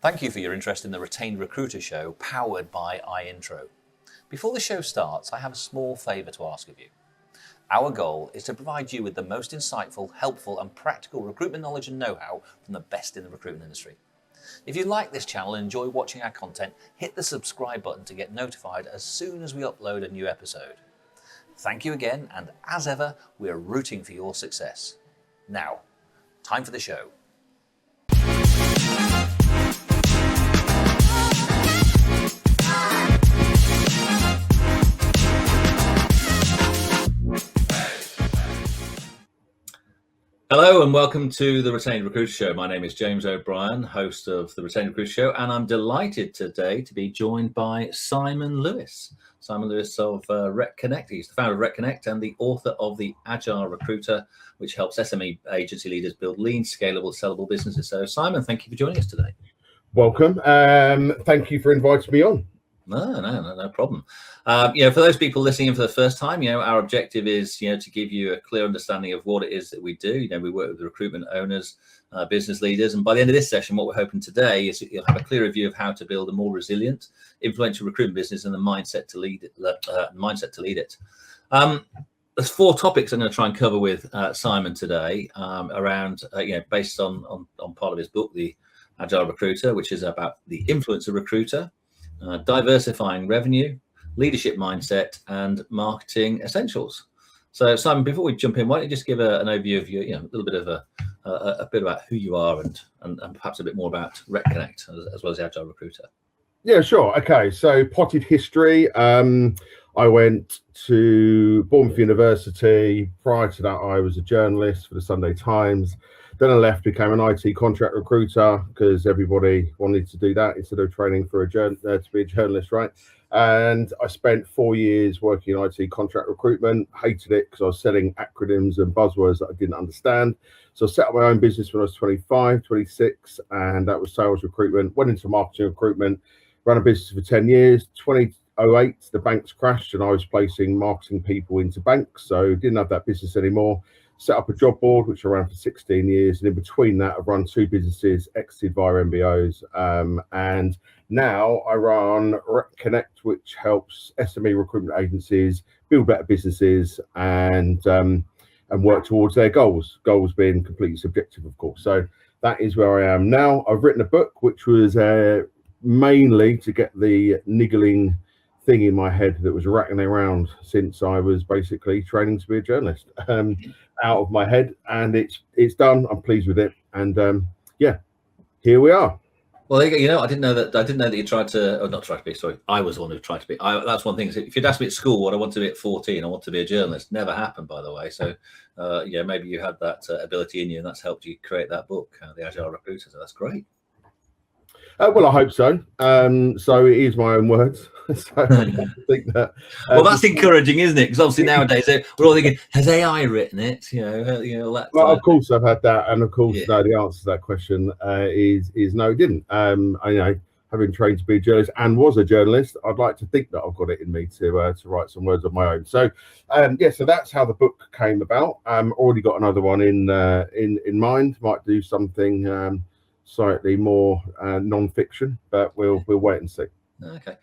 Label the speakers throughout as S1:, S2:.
S1: Thank you for your interest in the Retained Recruiter Show, powered by iIntro. Before the show starts, I have a small favour to ask of you. Our goal is to provide you with the most insightful, helpful and practical recruitment knowledge and know-how from the best in the recruitment industry. If you like this channel and enjoy watching our content, hit the subscribe button to get notified as soon as we upload a new episode. Thank you again, and as ever, we're rooting for your success. Now, time for the show. Hello and welcome to the Retained Recruiter Show. My name is James O'Brien, host of the Retained Recruiter Show, and I'm delighted today to be joined by Simon Lewis. Simon Lewis of RecConnect. He's the founder of RecConnect and the author of the Agile Recruiter, which helps SME agency leaders build lean, scalable, sellable businesses. So Simon, thank you for joining us today.
S2: Welcome. Thank you for inviting me on.
S1: No problem. For those people listening in for the first time, our objective is, to give you a clear understanding of what it is that we do. We work with recruitment owners, business leaders, and by the end of this session, what we're hoping today is that you'll have a clearer view of how to build a more resilient, influential recruitment business and the mindset to lead it. There's four topics I'm going to try and cover with Simon today, around based on part of his book, The Agile Recruiter, which is about the influence of recruiter. Diversifying revenue, leadership mindset, and marketing essentials. So, Simon, before we jump in, why don't you just give an overview of your, a little bit of a bit about who you are and perhaps a bit more about RecConnect as well as the Agile Recruiter.
S2: Yeah, sure. Okay, so potted history. I went to Bournemouth University. Prior to that, I was a journalist for the Sunday Times. Then I left, became an IT contract recruiter because everybody wanted to do that instead of training for to be a journalist, right? And I spent 4 years working in IT contract recruitment. Hated it because I was selling acronyms and buzzwords that I didn't understand. So I set up my own business when I was 25, 26, and that was sales recruitment. Went into marketing recruitment, ran a business for 10 years. 2008, the banks crashed and I was placing marketing people into banks. So didn't have that business anymore. Set up a job board, which I ran for 16 years. And in between that, I've run two businesses, exited via MBOs. And now I run RecConnect, which helps SME recruitment agencies build better businesses and work towards their goals. Goals being completely subjective, of course. So that is where I am now. I've written a book, which was mainly to get the niggling thing in my head that was rattling around since I was basically training to be a journalist, out of my head, and it's done. I'm pleased with it, and here we are.
S1: Well, I didn't know that you tried to, or not tried to be. Sorry, I was the one who tried to be. That's one thing. If you'd asked me at school what I wanted to be at 14, I want to be a journalist. Never happened, by the way. So, maybe you had that ability in you, and that's helped you create that book, The Agile Recruiter. So that's great.
S2: Well, I hope so. So it is my own words. So I think that.
S1: Well, that's encouraging, isn't it? Because obviously nowadays we're all thinking, has AI written it? That.
S2: Well, of course I've had that, and of course, no. The answer to that question is no, it didn't. Having trained to be a journalist and was a journalist, I'd like to think that I've got it in me to write some words of my own. So, so that's how the book came about. Already got another one in mind. Might do something. Slightly more non-fiction, but we'll wait and see.
S1: Okay.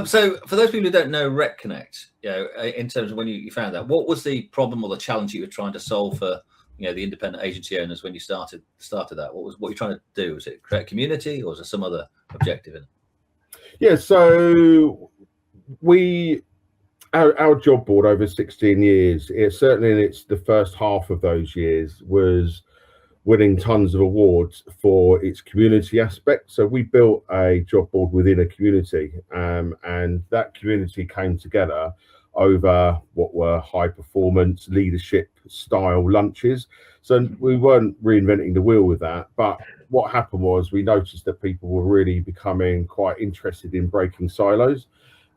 S1: So for those people who don't know RecConnect, in terms of when you found that, what was the problem or the challenge you were trying to solve for, the independent agency owners when you started that? What you're trying to do? Was it create a community, or was there some other objective in it?
S2: Yeah. So our job board over 16 years, certainly in the first half of those years, was winning tons of awards for its community aspect. So we built a job board within a community, and that community came together over what were high performance leadership style lunches. So we weren't reinventing the wheel with that, but what happened was we noticed that people were really becoming quite interested in breaking silos.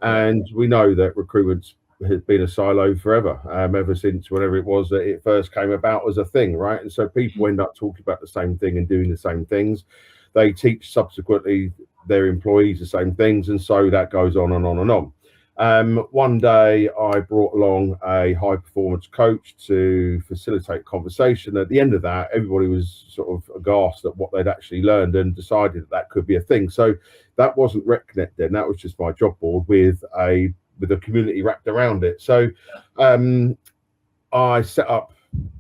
S2: And we know that recruitment's has been a silo forever, ever since whenever it was that it first came about as a thing, right? And so people end up talking about the same thing and doing the same things. They teach subsequently their employees the same things, and so that goes on and on and on. One day I brought along a high performance coach to facilitate conversation. At the end of that, everybody was sort of aghast at what they'd actually learned and decided that could be a thing. So that wasn't RecConnect then, that was just my job board with a community wrapped around it. So I set up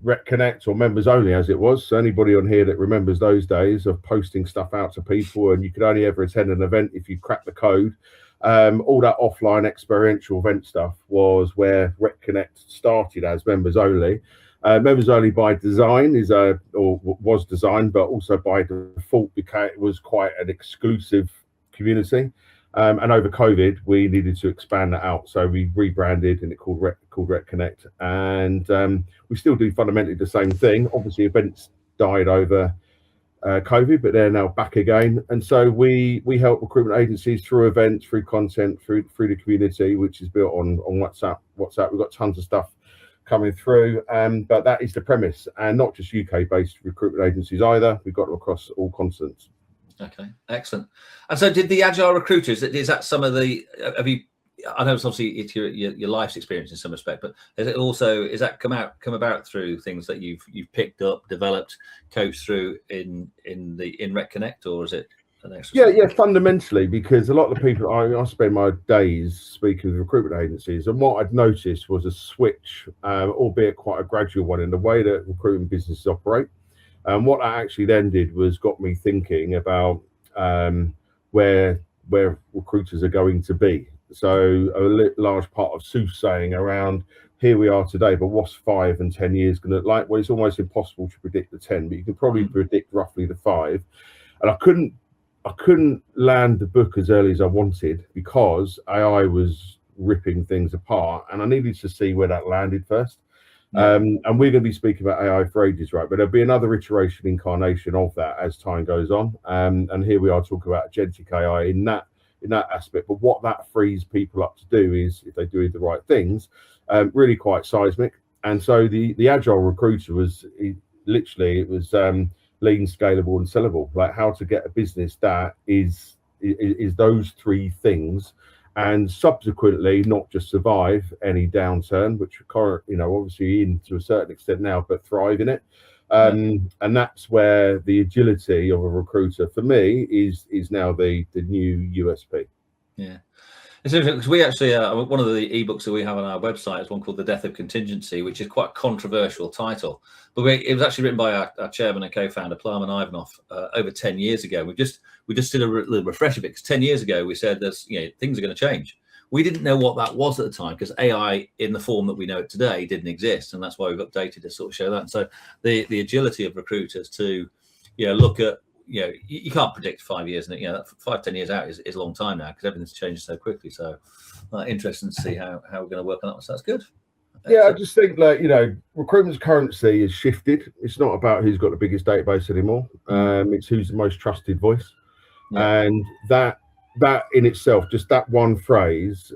S2: RecConnect, or members only as it was. So anybody on here that remembers those days of posting stuff out to people, and you could only ever attend an event if you cracked the code. All that offline experiential event stuff was where RecConnect started as members only. Members only by design was designed, but also by default it was quite an exclusive community. And over COVID, we needed to expand that out, so we rebranded and it called RecConnect. And we still do fundamentally the same thing. Obviously, events died over COVID, but they're now back again. And so we help recruitment agencies through events, through content, through the community, which is built on WhatsApp. We've got tons of stuff coming through, but that is the premise, and not just UK-based recruitment agencies either. We've got them across all continents.
S1: Okay, excellent. And so, did the Agile recruiters? Is that some of the? Have you? I know it's obviously it's your life's experience in some respect, but is that come about through things that you've picked up, developed, coached through in RecConnect, or is it an extra?
S2: Yeah, fundamentally, because a lot of the people I spend my days speaking with recruitment agencies, and what I'd noticed was a switch, albeit quite a gradual one, in the way that recruitment businesses operate. And what that actually then did was got me thinking about where recruiters are going to be. So a large part of soothsaying around here we are today, but what's 5 and 10 years going to look like? Well, it's almost impossible to predict the 10, but you can probably predict roughly the 5. And I couldn't land the book as early as I wanted because AI was ripping things apart, and I needed to see where that landed first. And we're going to be speaking about AI for ages, right? But there'll be another incarnation of that as time goes on. And here we are talking about agentic AI in that aspect. But what that frees people up to do is, if they do the right things, really quite seismic. And so the Agile recruiter was literally lean, scalable, and sellable. Like how to get a business that is those 3 things, and subsequently not just survive any downturn, which we're obviously in to a certain extent now, but thrive in it. And that's where the agility of a recruiter for me is now the new USP.
S1: Yeah. It's interesting because we actually, one of the ebooks that we have on our website is one called The Death of Contingency, which is quite a controversial title. But it was actually written by our chairman and co-founder, Plamen Ivanov, over 10 years ago. We just did a little refresh of it, because 10 years ago we said things are going to change. We didn't know what that was at the time, because AI in the form that we know it today didn't exist, and that's why we've updated to sort of show that. And so the agility of recruiters to look at, you can't predict 5 years, and 5, 10 years out is a long time now, because everything's changing so quickly. So interesting to see how we're going to work on that. So that's good.
S2: Yeah, I just think that recruitment's currency has shifted. It's not about who's got the biggest database anymore. It's who's the most trusted voice, and that in itself, just that one phrase,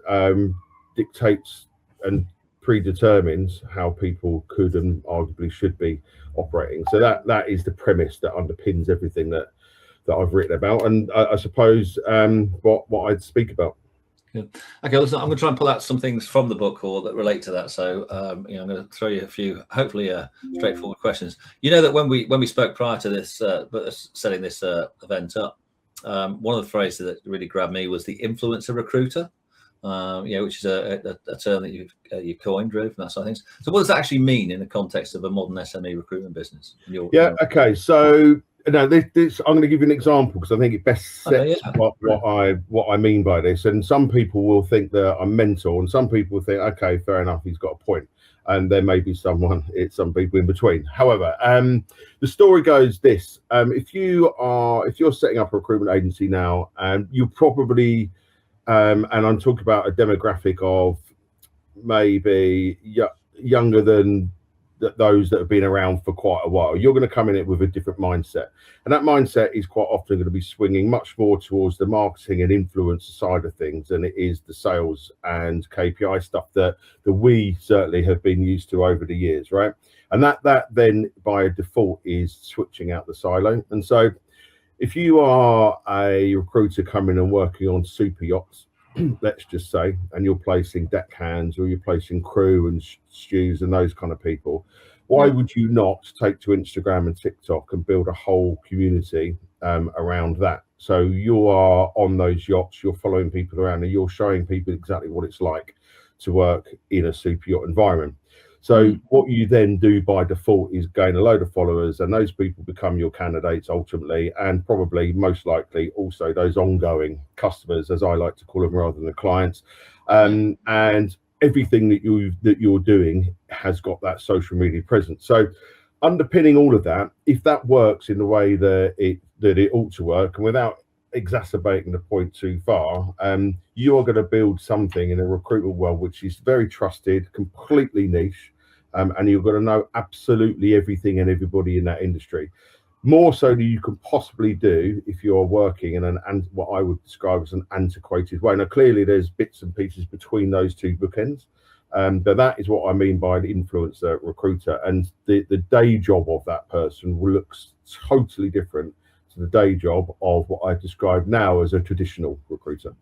S2: dictates and predetermines how people could and arguably should be operating. So that is the premise that underpins everything that I've written about, and I suppose what I'd speak about.
S1: Good. Okay, listen, I'm going to try and pull out some things from the book or that relate to that. So I'm going to throw you a few, hopefully, straightforward questions. You know that when we spoke prior to this, setting this event up, one of the phrases that really grabbed me was the influencer recruiter. Which is a term that you've coined, really, from that side of things. So what does that actually mean in the context of a modern SME recruitment business?
S2: Okay. So this I'm going to give you an example, because I think it best sets what I mean by this. And some people will think that I'm mental, and some people will think, okay, fair enough, he's got a point. And there may be some people in between. However, the story goes this: if you're setting up a recruitment agency now, you probably and I'm talking about a demographic of maybe younger than those that have been around for quite a while. You're going to come in it with a different mindset, and that mindset is quite often going to be swinging much more towards the marketing and influence side of things than it is the sales and KPI stuff that we certainly have been used to over the years, right? And that then by default is switching out the silo. And so if you are a recruiter coming and working on super yachts, let's just say, and you're placing deckhands or you're placing crew and stews and those kind of people, why would you not take to Instagram and TikTok and build a whole community around that? So you are on those yachts, you're following people around, and you're showing people exactly what it's like to work in a super yacht environment. So what you then do by default is gain a load of followers, and those people become your candidates ultimately, and probably most likely also those ongoing customers, as I like to call them, rather than the clients. And everything that you're doing has got that social media presence. So underpinning all of that, if that works in the way that it ought to work, and without exacerbating the point too far, you are going to build something in a recruitment world which is very trusted, completely niche, and you're going to know absolutely everything and everybody in that industry, more so than you can possibly do if you're working in and what I would describe as an antiquated way. Now clearly there's bits and pieces between those two bookends, but that is what I mean by the influencer recruiter, and the day job of that person looks totally different to the day job of what I describe now as a traditional recruiter.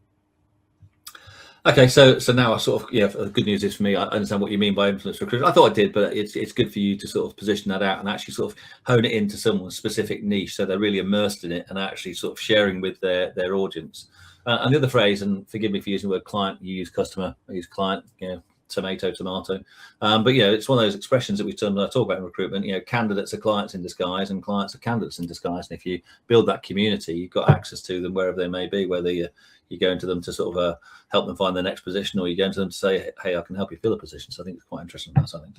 S1: Okay, so now I sort of, the good news is for me, I understand what you mean by influence recruitment. I thought I did, but it's good for you to sort of position that out and actually sort of hone it into someone's specific niche, so they're really immersed in it and actually sort of sharing with their audience. And the other phrase, and forgive me for using the word client, you use customer, I use client, tomato. But it's one of those expressions that we talk about in recruitment. Candidates are clients in disguise, and clients are candidates in disguise. And if you build that community, you've got access to them wherever they may be, whether you're going to them to sort of help them find their next position, or you're going to them to say, hey, I can help you fill a position. So I think it's quite interesting. That's, I think.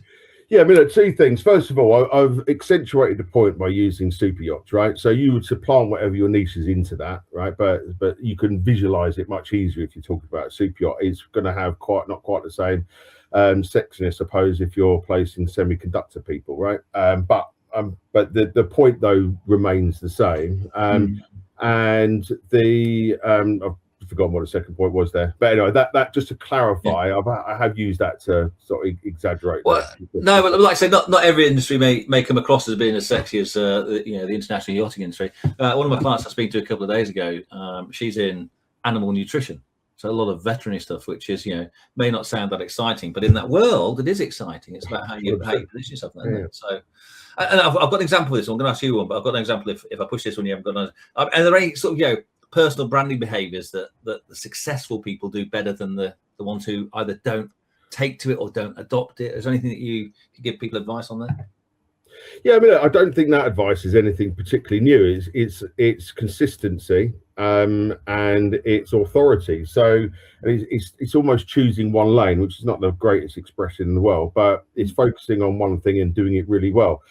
S2: Yeah, I mean, two things. First of all, I've accentuated the point by using super yachts, right? So you would supplant whatever your niche is into that, right? But you can visualize it much easier if you talk about a super yacht. It's going to have not quite the same sexiness, I suppose, if you're placing semiconductor people, right? But the point though remains the same. And I've forgotten what the second point was there, but anyway, that just to clarify, I have used that to sort of exaggerate.
S1: Well, no, but like I say, not every industry may come across as being as sexy as the international yachting industry. One of my clients I was speaking to a couple of days ago, she's in animal nutrition, so a lot of veterinary stuff, which is may not sound that exciting, but in that world it is exciting. It's about how you position yourself. So, and I've got an example of this. I'm going to ask you one, but I've got an example if I push this one, you haven't got an. And there are any sort of personal branding behaviors that the successful people do better than the ones who either don't take to it or don't adopt it? Is there anything that you could give people advice on there?
S2: Yeah, I mean, I don't think that advice is anything particularly new. It's consistency and it's authority. So it's almost choosing one lane, which is not the greatest expression in the world, but it's focusing on one thing and doing it really well.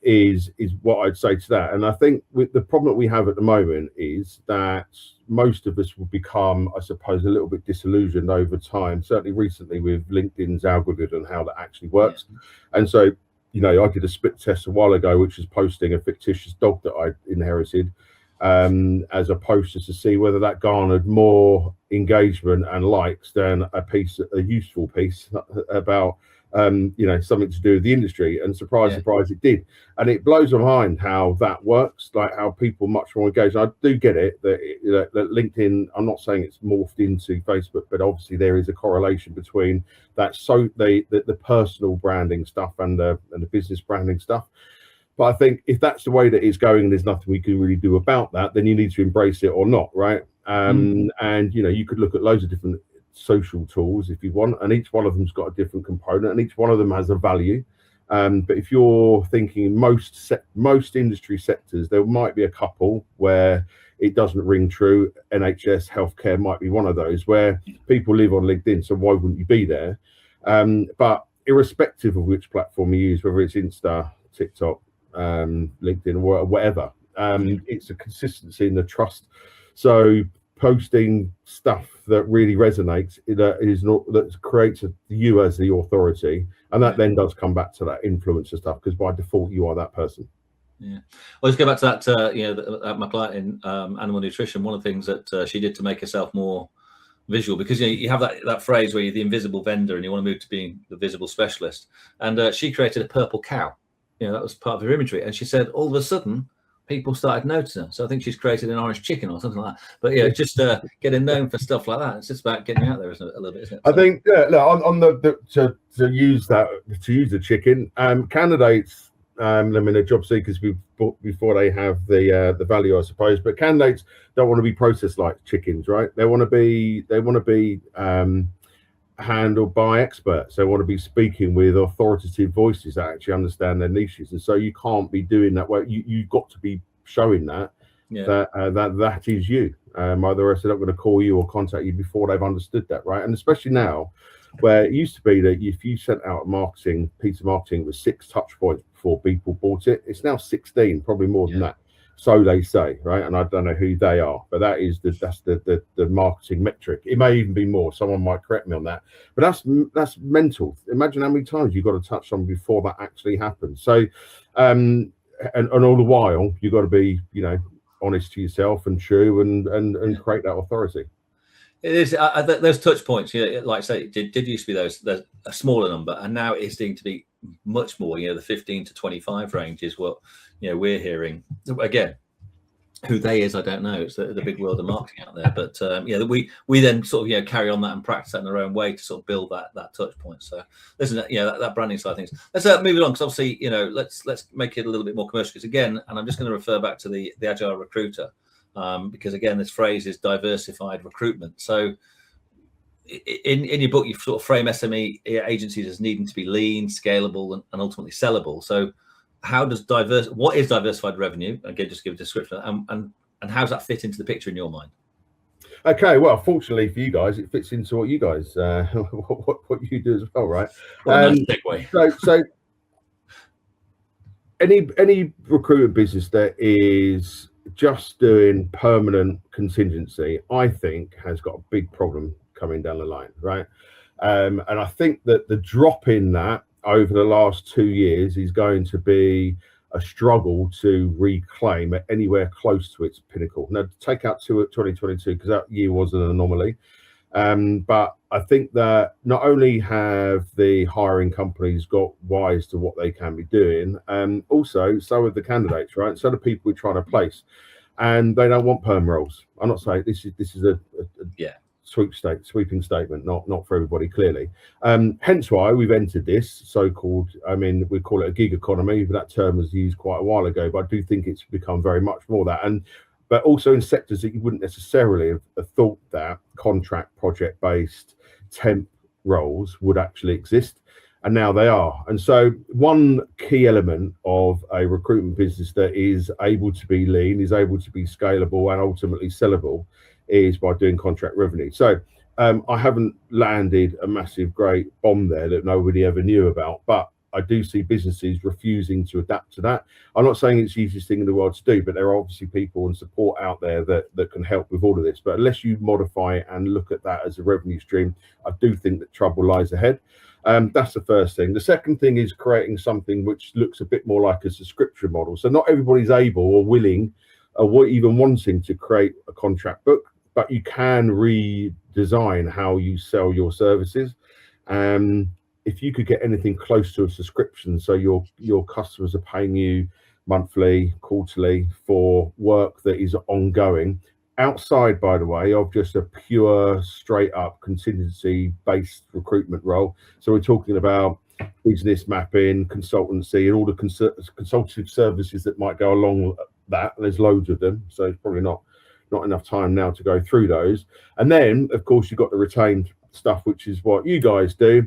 S2: Is what I'd say to that. And I think with the problem that we have at the moment is that most of us will become, I suppose, a little bit disillusioned over time, certainly recently with LinkedIn's algorithm and how that actually works. And so, I did a split test a while ago, which was posting a fictitious dog that I inherited as a post, just to see whether that garnered more engagement and likes than a useful piece about something to do with the industry, and surprise, it did. And it blows my mind how that works, like how people much more engaged. I do get it that LinkedIn, I'm not saying it's morphed into Facebook, but obviously there is a correlation between that, so the personal branding stuff and the business branding stuff. But I think if that's the way that it's going and there's nothing we can really do about that, then you need to embrace it or not, right? And you could look at loads of different social tools if you want, and each one of them's got a different component and each one of them has a value, but if you're thinking most industry sectors, there might be a couple where it doesn't ring true. NHS healthcare might be one of those where people live on LinkedIn, so why wouldn't you be there? But irrespective of which platform you use, whether it's Insta, TikTok, LinkedIn, or whatever, it's a consistency in the trust. So posting stuff that really resonates, that creates you as the authority, and that then does come back to that influencer stuff, because by default you are that person.
S1: Well, let's go back to that. My client in animal nutrition, one of the things that she did to make herself more visual, because you have that phrase where you're the invisible vendor and you want to move to being the visible specialist, and she created a purple cow. That was part of her imagery, and she said all of a sudden people started noticing her. So I think she's created an orange chicken or something like that. But yeah, just getting known for stuff like that. It's just about getting out there, isn't it? A little bit, isn't it?
S2: I think, yeah, look, on to use the chicken, candidates, I mean, they're job seekers before they have the value, I suppose. But candidates don't want to be processed like chickens, right? They want to be handled by experts. They want to be speaking with authoritative voices that actually understand their niches. And so you can't be doing that way. You've got to be showing that that is you. Otherwise they're not going to call you or contact you before they've understood that, right? And especially now, where it used to be that if you sent out a piece of marketing with 6 touch points before people bought it, it's now 16, probably more than that. So they say, right? And I don't know who they are, but that's the marketing metric. It may even be more. Someone might correct me on that, but that's mental. Imagine how many times you've got to touch someone before that actually happens. So, and all the while you've got to be, honest to yourself and true and create that authority.
S1: It is those touch points, like I say, did used to be those a smaller number, and now it's going to be much more. The 15 to 25 range is what we're hearing. Again, who they is, I don't know. It's the big world of marketing out there. But we then sort of carry on that and practice that in our own way to sort of build that touch point. So listen, that branding side of things. Let's move it on, because obviously let's make it a little bit more commercial. Because again, and I'm just going to refer back to the Agile Recruiter. Because again, this phrase is diversified recruitment. So in your book, you sort of frame SME agencies as needing to be lean, scalable, and ultimately sellable. So what is diversified revenue? Again, just give a description, and how does that fit into the picture in your mind?
S2: Okay, well, fortunately for you guys, it fits into what you guys what you do as well, right?
S1: Nice segue.
S2: So any recruitment business that is just doing permanent contingency, I think, has got a big problem coming down the line, right? And I think that the drop in that over the last 2 years is going to be a struggle to reclaim it anywhere close to its pinnacle. Now, take out 2022, because that year was an anomaly. But I think that not only have the hiring companies got wise to what they can be doing, also so have the candidates, right? So the people we're trying to place, and they don't want perm roles. I'm not saying this is a sweeping statement, not for everybody, clearly. Hence why we've entered this so-called, we call it a gig economy, but that term was used quite a while ago. But I do think it's become very much more that, but also in sectors that you wouldn't necessarily have thought that contract, project-based temp roles would actually exist, and now they are. And so one key element of a recruitment business that is able to be lean, is able to be scalable and ultimately sellable, is by doing contract revenue. So I haven't landed a massive great bomb there that nobody ever knew about, but I do see businesses refusing to adapt to that. I'm not saying it's the easiest thing in the world to do, but there are obviously people and support out there that can help with all of this. But unless you modify it and look at that as a revenue stream, I do think that trouble lies ahead. That's the first thing. The second thing is creating something which looks a bit more like a subscription model. So not everybody's able or willing or even wanting to create a contract book, but you can redesign how you sell your services. If you could get anything close to a subscription, so your customers are paying you monthly, quarterly for work that is ongoing, outside, by the way, of just a pure, straight up contingency-based recruitment role. So we're talking about business mapping, consultancy, and all the consultative services that might go along that. There's loads of them, so it's probably not enough time now to go through those. And then, of course, you've got the retained stuff, which is what you guys do.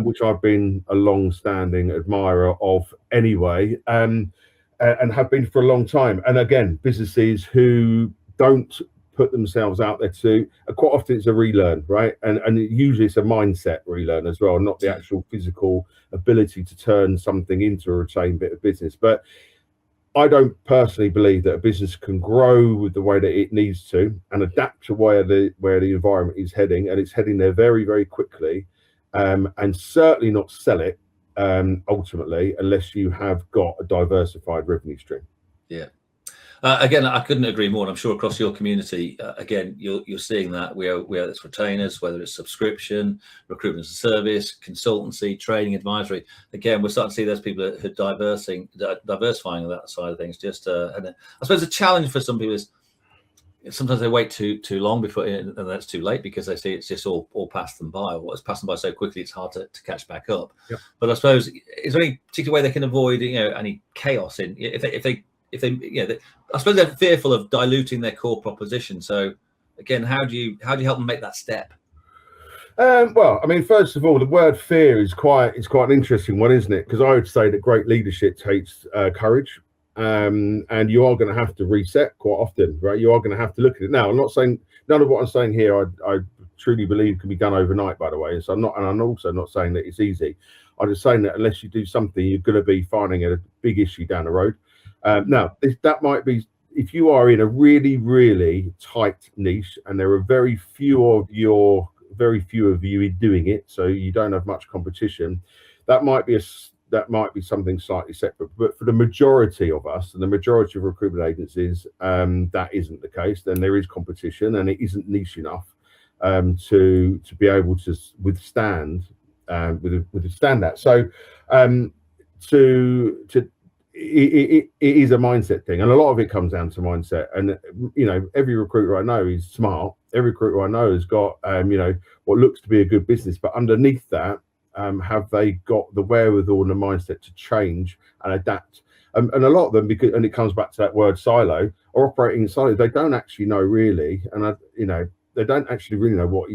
S2: Which I've been a long-standing admirer of anyway, and have been for a long time. And again, businesses who don't put themselves out there to, quite often it's a relearn, right? And usually it's a mindset relearn as well, not the actual physical ability to turn something into a retained bit of business. But I don't personally believe that a business can grow with the way that it needs to and adapt to where the environment is heading, and it's heading there very, very quickly. And certainly not sell it ultimately unless you have got a diversified revenue stream.
S1: Yeah. Again, I couldn't agree more. And I'm sure across your community, again, you're seeing that whether it's retainers, whether it's subscription, recruitment as a service, consultancy, training, advisory. Again, we're starting to see those people who are diversifying on that side of things. And I suppose the challenge for some people is sometimes they wait too long before, and that's too late because they see it's just all passed them by, or it's passed them by so quickly it's hard to catch back up.
S2: Yep.
S1: But I suppose, is there any particular way they can avoid any chaos in if they I suppose they're fearful of diluting their core proposition. So again, how do you help them make that step?
S2: Well, I mean, first of all, the word fear is quite an interesting one, isn't it? Because I would say that great leadership takes courage. And you are going to have to reset quite often, right? You are going to have to look at it. Now, I'm not saying none of what I'm saying here I truly believe can be done overnight, by the way. So I'm also not saying that it's easy. I'm just saying that unless you do something, you're going to be finding a big issue down the road. Now, that might be if you are in a really, really tight niche, and there are very few of you doing it, so you don't have much competition. That might be something slightly separate, but for the majority of us and the majority of recruitment agencies, that isn't the case. Then there is competition, and it isn't niche enough to be able to withstand that. So it is a mindset thing, and a lot of it comes down to mindset. And every recruiter I know is smart. Every recruiter I know has got what looks to be a good business, but underneath that, have they got the wherewithal and the mindset to change and adapt? And a lot of them, and it comes back to that word silo, are operating in silo. They don't actually know really, and they don't actually really know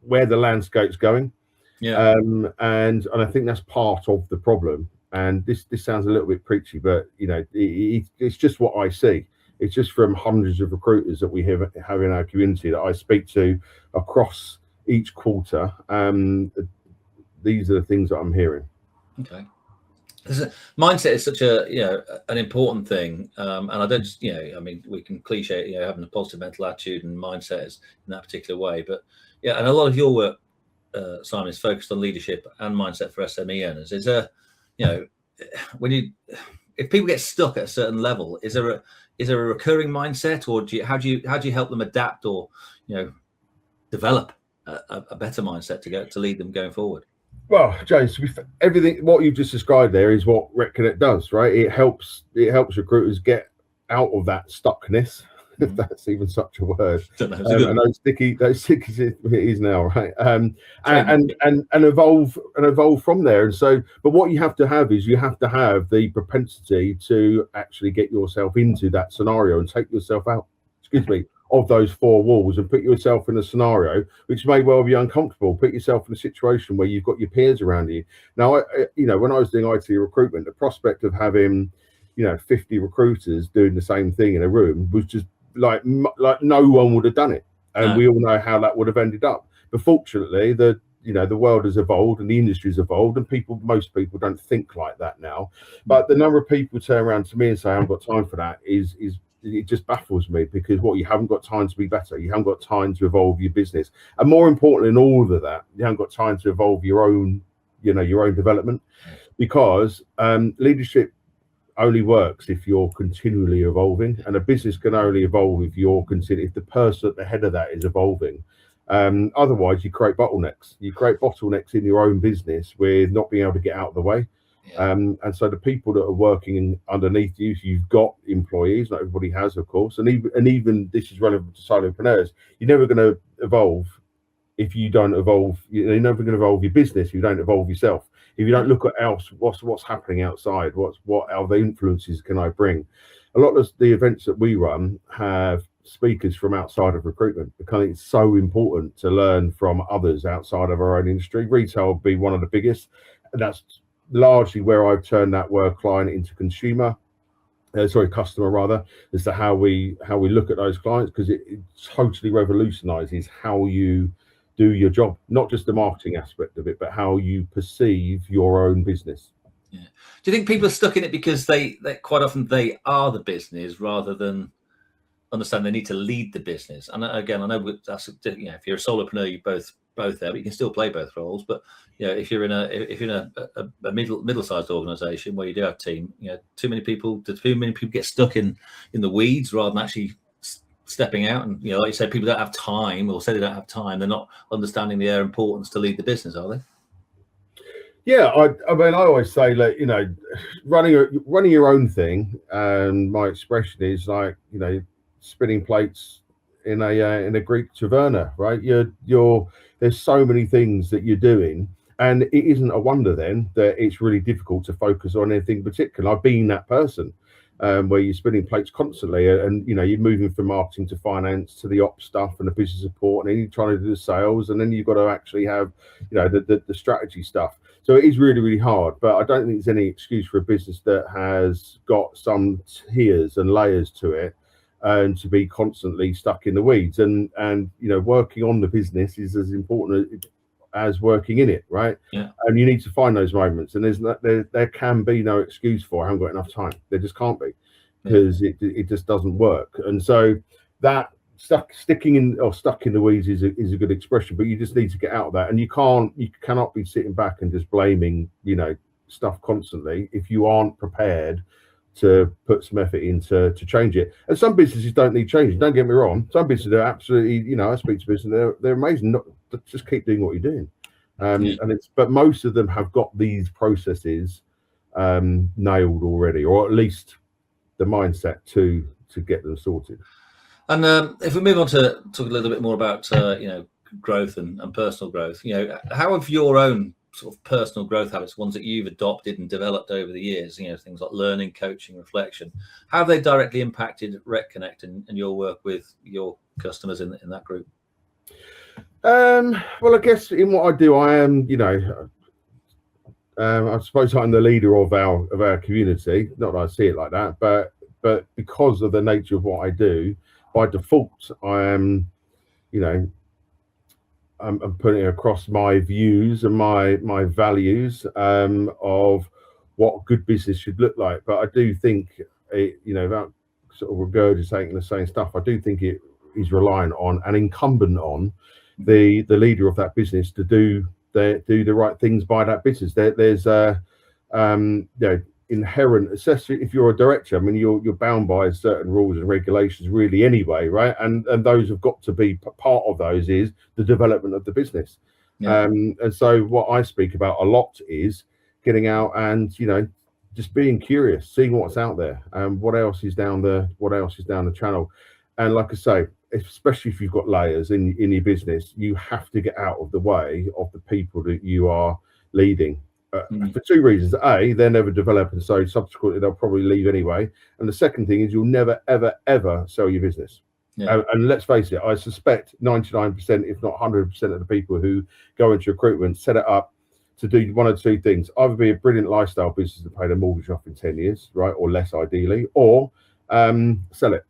S2: where the landscape's going.
S1: Yeah.
S2: And I think that's part of the problem. And this sounds a little bit preachy, but it's just what I see. It's just from hundreds of recruiters that we have in our community that I speak to across each quarter. These are the things that I'm hearing.
S1: Okay. Mindset is such an important thing, and I don't just I mean, we can cliche having a positive mental attitude and mindset is in that particular way, but and a lot of your work, Simon, is focused on leadership and mindset for SME owners. Is there if people get stuck at a certain level, is there a recurring mindset, or how do you help them adapt or develop a better mindset to lead them going forward?
S2: Well, James, everything what you've just described there is what RecConnect does, right? It helps recruiters get out of that stuckness, if that's even such a word. And those sticky it is now, right? And evolve from there. And so, but what you have to have is you have to have the propensity to actually get yourself into that scenario and take yourself out. Of those four walls and put yourself in a scenario which may well be uncomfortable. Put yourself in a situation where you've got your peers around you. Now, when I was doing IT recruitment, the prospect of having 50 recruiters doing the same thing in a room was just like no one would have done it, and we all know how that would have ended up. But fortunately, the world has evolved and the industry's evolved, and most people don't think like that now. But the number of people turn around to me and say, I haven't got time for that is it just baffles me, because you haven't got time to be better. You haven't got time to evolve your business. And more important than all of that, you haven't got time to evolve your own development, because leadership only works if you're continually evolving, and a business can only evolve if the person at the head of that is evolving. Otherwise, you create bottlenecks. You create bottlenecks in your own business with not being able to get out of the way. And so the people that are working underneath you, you've got employees, not everybody has, of course, and even this is relevant to solopreneurs. You're never going to evolve if you don't evolve. You're never going to evolve your business if you don't evolve yourself. If you don't look at what's happening outside, what other influences can I bring? A lot of the events that we run have speakers from outside of recruitment, because it's so important to learn from others outside of our own industry. Retail would be one of the biggest, and that's largely where I've turned that word client into customer rather, as to how we look at those clients, because it totally revolutionizes how you do your job, not just the marketing aspect of it, but how you perceive your own business.
S1: Yeah. Do you think people are stuck in it because they quite often they are the business rather than understand they need to lead the business? And again, I know that's if you're a solopreneur, you both both there, but you can still play both roles. But if you're in a middle-sized organisation where you do have team, too many people get stuck in the weeds rather than actually stepping out. And like you said, people don't have time, or say they don't have time. They're not understanding their importance to lead the business, are they?
S2: Yeah, I mean, I always say, like, running your own thing, and my expression is like, spinning plates in a Greek taverna, right? There's so many things that you're doing, and it isn't a wonder then that it's really difficult to focus on anything particular. I've been that person where you're spinning plates constantly, and you're moving from marketing to finance to the ops stuff and the business support, and then you're trying to do the sales, and then you've got to actually have the strategy stuff. So it is really, really hard, but I don't think there's any excuse for a business that has got some tiers and layers to it, and to be constantly stuck in the weeds. And working on the business is as important as working in it, right?
S1: Yeah.
S2: And you need to find those moments, and there can be no excuse for I haven't got enough time. There just can't be, because it just doesn't work. And so that stuck in the weeds is a good expression, but you just need to get out of that. And you cannot be sitting back and just blaming stuff constantly if you aren't prepared to put some effort into to change it. And some businesses don't need changing, don't get me wrong. Some businesses are absolutely, I speak to business, they're amazing. Just keep doing what you're doing. But most of them have got these processes nailed already, or at least the mindset to get them sorted.
S1: And if we move on to talk a little bit more about growth and personal growth, how have your own sort of personal growth habits, ones that you've adopted and developed over the years, things like learning, coaching, reflection, how have they directly impacted RecConnect and your work with your customers in that group?
S2: Well, I guess in what I do, I am, I suppose I'm the leader of our community. Not that I see it like that, but because of the nature of what I do, by default, I am, I'm putting across my views and my values of what good business should look like. But I do think, about sort of regurgitating the same stuff, I do think it is reliant on and incumbent on the leader of that business to do the right things by that business. There's inherent, especially if you're a director, I mean, you're bound by certain rules and regulations really anyway, right? And those have got to be part of those is the development of the business. Yeah. And so what I speak about a lot is getting out and just being curious, seeing what's out there and what else is down the channel. And like I say, especially if you've got layers in your business, you have to get out of the way of the people that you are leading. For two reasons. A, they'll never develop, and so subsequently they'll probably leave anyway. And the second thing is you'll never, ever, ever sell your business. Yeah. And let's face it, I suspect 99%, if not 100% of the people who go into recruitment set it up to do one or two things: either be a brilliant lifestyle business to pay the mortgage off in 10 years, right, or less ideally, or sell it.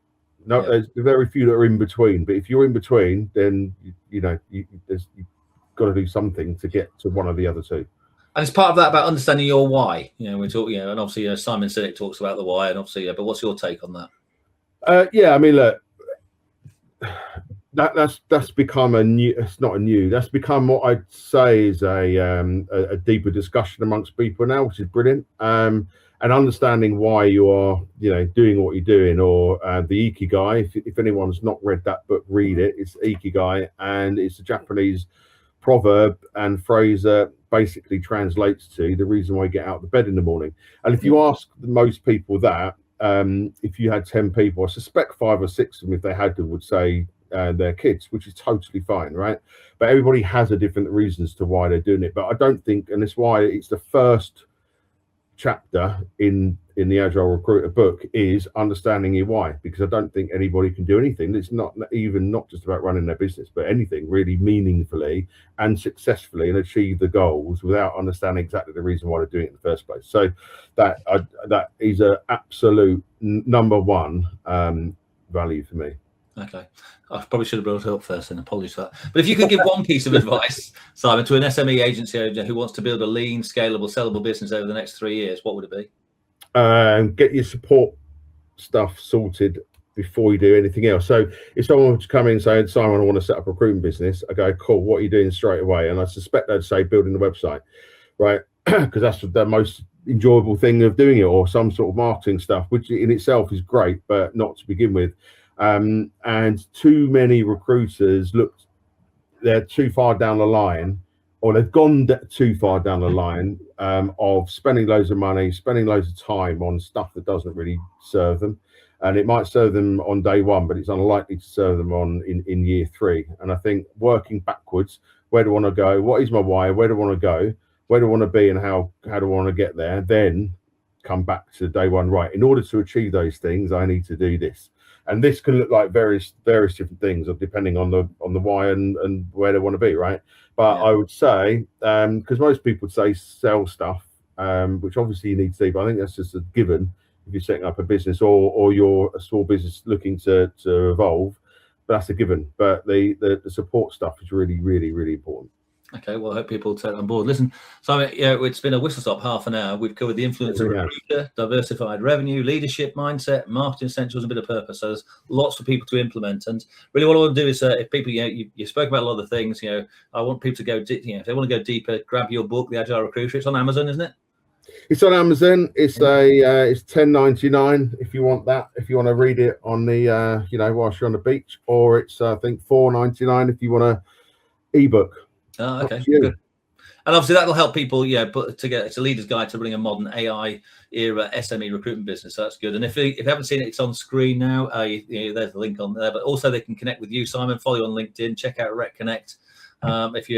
S2: No, yeah. There's very few that are in between. But if you're in between, then you've got to do something to get to one of the other two.
S1: And it's part of that about understanding your why. We talk, and obviously, Simon Sinek talks about the why, and obviously, but what's your take on that?
S2: I mean, look, that's become a new. It's not a new. That's become what I'd say is a deeper discussion amongst people now, which is brilliant. And understanding why you are, doing what you're doing, or the Ikigai. If anyone's not read that book, read it. It's Ikigai, and it's a Japanese proverb and phrase that basically translates to the reason why you get out of the bed in the morning. And if you ask most people that, if you had 10 people, I suspect 5 or 6 of them, if they had them, would say their kids, which is totally fine, right? But everybody has a different reasons to why they're doing it. But I don't think, and it's why it's the first chapter in the Agile Recruiter book, is understanding your why, because I don't think anybody can do anything. It's not just about running their business, but anything really meaningfully and successfully and achieve the goals without understanding exactly the reason why they're doing it in the first place. So that is an absolute number one value for me.
S1: Okay, I probably should have brought it up first, and apologies for that. But if you could give one piece of advice, Simon, to an SME agency owner who wants to build a lean, scalable, sellable business over the next 3 years, what would it be?
S2: Get your support stuff sorted before you do anything else. So if someone were to come in and say, Simon, I want to set up a recruitment business, I go, cool, what are you doing straight away? And I suspect they'd say building the website, right? Because that's the most enjoyable thing of doing it, or some sort of marketing stuff, which in itself is great, but not to begin with. And too many recruiters they're too far down the line, or they've gone too far down the line of spending loads of money, spending loads of time on stuff that doesn't really serve them. And it might serve them on day one, but it's unlikely to serve them in year 3. And I think working backwards, where do I want to go? What is my why? Where do I want to go? Where do I want to be, and how do I want to get there? Then come back to day one. Right, in order to achieve those things, I need to do this. And this can look like various different things, depending on the why and where they want to be, right? But I would say, because most people say sell stuff, which obviously you need to do, but I think that's just a given if you're setting up a business or you're a small business looking to evolve. But that's a given. But the support stuff is really, really, really important.
S1: Okay, well, I hope people take it on board. Listen, Simon, it's been a whistle-stop half an hour. We've covered the influence of recruiter, diversified revenue, leadership, mindset, marketing essentials, and a bit of purpose. So there's lots for people to implement. And really what I want to do is, if people, you spoke about a lot of the things, I want people to go, if they want to go deeper, grab your book, The Agile Recruiter. It's on Amazon, isn't it?
S2: It's on Amazon. It's it's $10.99 if you want that. If you want to read it on the whilst you're on the beach, or it's I think $4.99 if you want a ebook.
S1: Oh, okay, good. And obviously that'll help people, put together. It's a leader's guide to running a modern AI era SME recruitment business. So that's good. And if you haven't seen it, it's on screen now. There's the link on there. But also they can connect with you, Simon. Follow you on LinkedIn. Check out RecConnect. If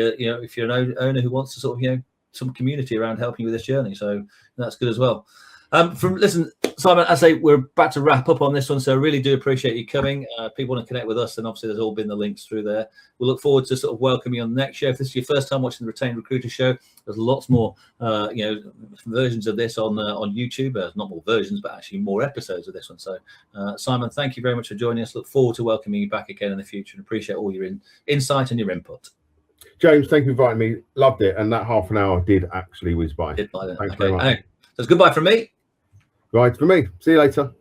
S1: you're an owner who wants to sort of some community around helping you with this journey. So that's good as well. Listen, Simon, I say we're about to wrap up on this one, so I really do appreciate you coming. People want to connect with us, and obviously there's all been the links through there. We'll look forward to sort of welcoming you on the next show. If this is your first time watching the Retained Recruiter Show, there's lots more versions of this on YouTube. Not more versions, but actually more episodes of this one. So Simon, thank you very much for joining us. Look forward to welcoming you back again in the future, and appreciate all your insight and your input.
S2: James, thank you for inviting me. Loved it, and that half an hour did actually whiz by.
S1: Thanks
S2: very much.
S1: So it's goodbye from me.
S2: Right, for me. See you later.